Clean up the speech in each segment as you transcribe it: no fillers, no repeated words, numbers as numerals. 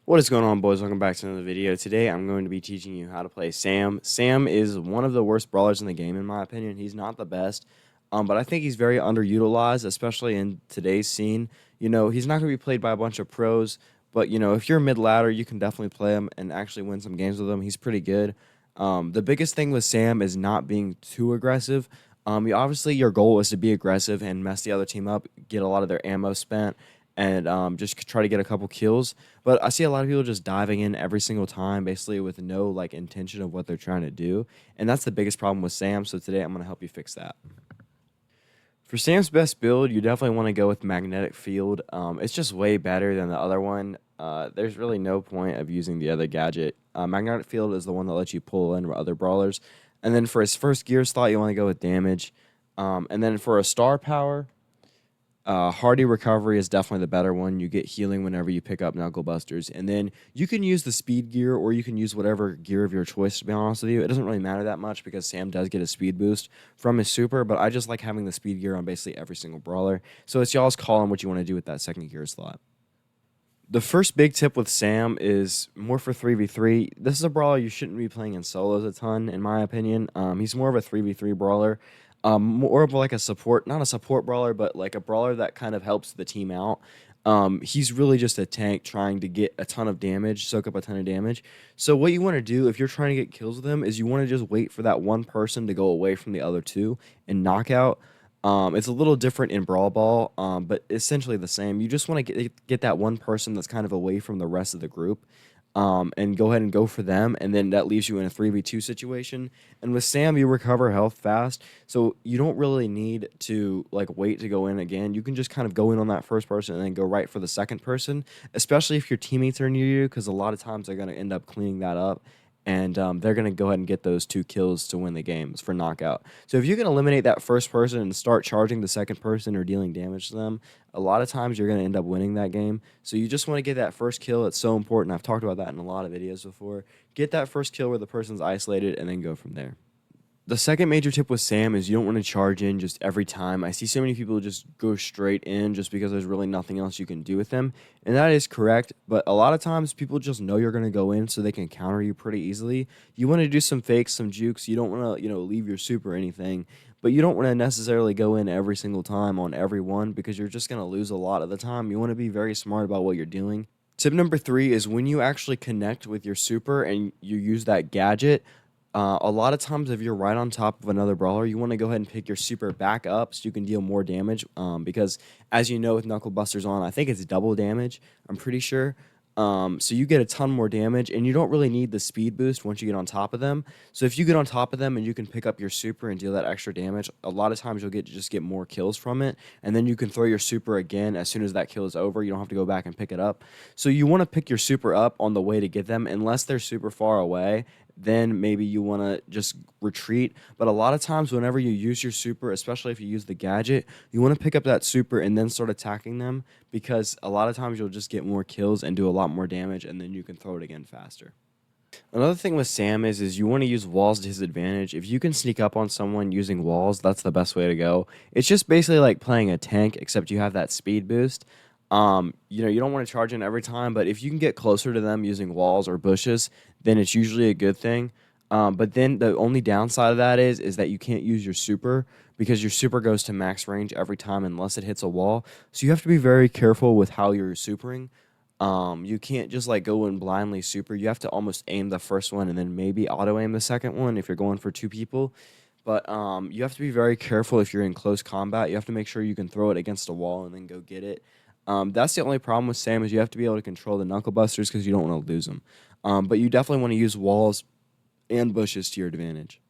What is going on, boys? Welcome back to another video. Today I'm going to be teaching you how to play Sam. Sam is one of the worst brawlers in the game in my opinion. He's not the best, but I think he's very underutilized, especially in today's scene. He's not going to be played by a bunch of pros, but if you're mid-ladder, you can definitely play him and actually win some games with him. He's pretty good. The biggest thing with Sam is not being too aggressive. Obviously, your goal is to be aggressive and mess the other team up, get a lot of their ammo spent, and just try to get a couple kills. But I see a lot of people just diving in every single time, basically with no like intention of what they're trying to do, and that's the biggest problem with Sam. So today I'm gonna help you fix that. For Sam's best build, you definitely want to go with Magnetic Field. It's just way better than the other one. There's really no point of using the other gadget. Magnetic Field is the one that lets you pull in other brawlers. And then for his first gear slot, you want to go with damage. And then for a star power, Hardy Recovery is definitely the better one. You get healing whenever you pick up Knuckle Busters. And then you can use the speed gear or you can use whatever gear of your choice, to be honest with you. It doesn't really matter that much because Sam does get a speed boost from his super, but I just like having the speed gear on basically every single brawler. So it's y'all's call on what you want to do with that second gear slot. The first big tip with Sam is more for 3v3. This is a brawler you shouldn't be playing in solos a ton, in my opinion. He's more of a 3v3 brawler. More of like a support, not a support brawler, but like a brawler that kind of helps the team out. He's really just a tank trying to get a ton of damage, soak up a ton of damage. So what you want to do if you're trying to get kills with him is you want to just wait for that one person to go away from the other two and knock out. It's a little different in Brawl Ball, but essentially the same. You just want to get that one person that's kind of away from the rest of the group, and go ahead and go for them, and then that leaves you in a 3v2 situation. And with Sam, you recover health fast, so you don't really need to like wait to go in again. You can just kind of go in on that first person and then go right for the second person, especially if your teammates are near you, because a lot of times they're going to end up cleaning that up and they're going to go ahead and get those 2 kills to win the games for knockout. So if you can eliminate that first person and start charging the second person or dealing damage to them, a lot of times you're going to end up winning that game. So you just want to get that first kill. It's so important. I've talked about that in a lot of videos before. Get that first kill where the person's isolated and then go from there. The second major tip with Sam is you don't want to charge in just every time. I see so many people just go straight in just because there's really nothing else you can do with them. And that is correct, but a lot of times people just know you're going to go in so they can counter you pretty easily. You want to do some fakes, some jukes. You don't want to, leave your soup or anything, but you don't want to necessarily go in every single time on every one because you're just going to lose a lot of the time. You want to be very smart about what you're doing. Tip number 3 is when you actually connect with your super and you use that gadget, a lot of times, if you're right on top of another brawler, you want to go ahead and pick your super back up so you can deal more damage. Because, as you know, with Knuckle Busters on, I think it's double damage. I'm pretty sure. So you get a ton more damage, and you don't really need the speed boost once you get on top of them. So if you get on top of them and you can pick up your super and deal that extra damage, a lot of times you'll just get more kills from it, and then you can throw your super again as soon as that kill is over. You don't have to go back and pick it up. So you want to pick your super up on the way to get them, unless they're super far away. Then maybe you want to just retreat. But a lot of times, whenever you use your super, especially if you use the gadget, you want to pick up that super and then start attacking them because a lot of times you'll just get more kills and do a lot more damage, and then you can throw it again faster. Another thing with Sam is you want to use walls to his advantage. If you can sneak up on someone using walls, that's the best way to go. It's just basically like playing a tank, except you have that speed boost. You don't want to charge in every time, but if you can get closer to them using walls or bushes, then it's usually a good thing. But then the only downside of that is that you can't use your super because your super goes to max range every time unless it hits a wall. So you have to be very careful with how you're supering. You can't just like go and blindly super. You have to almost aim the first one and then maybe auto aim the second one if you're going for 2 people. But you have to be very careful if you're in close combat. You have to make sure you can throw it against a wall and then go get it. That's the only problem with Sam is you have to be able to control the Knuckle Busters because you don't want to lose them. But you definitely want to use walls and bushes to your advantage.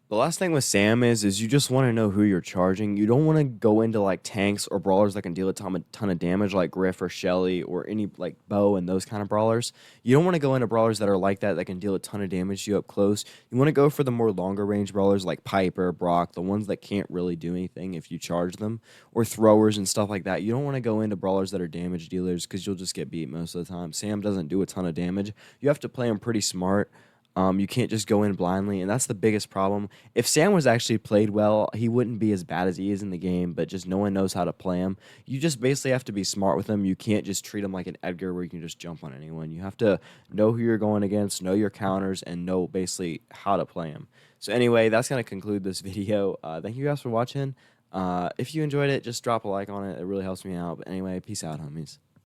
The last thing with Sam is you just want to know who you're charging. You don't want to go into like tanks or brawlers that can deal a ton of damage like Griff or Shelly or any like Bo and those kind of brawlers. You don't want to go into brawlers that are like that can deal a ton of damage to you up close. You want to go for the more longer range brawlers like Piper, Brock, the ones that can't really do anything if you charge them, or throwers and stuff like that. You don't want to go into brawlers that are damage dealers because you'll just get beat most of the time. Sam doesn't do a ton of damage. You have to play him pretty smart. You can't just go in blindly, and that's the biggest problem. If Sam was actually played well, he wouldn't be as bad as he is in the game, but just no one knows how to play him. You just basically have to be smart with him. You can't just treat him like an Edgar where you can just jump on anyone. You have to know who you're going against, know your counters, and know basically how to play him. So anyway, that's going to conclude this video. Thank you guys for watching. If you enjoyed it, just drop a like on it. It really helps me out. But anyway, peace out, homies.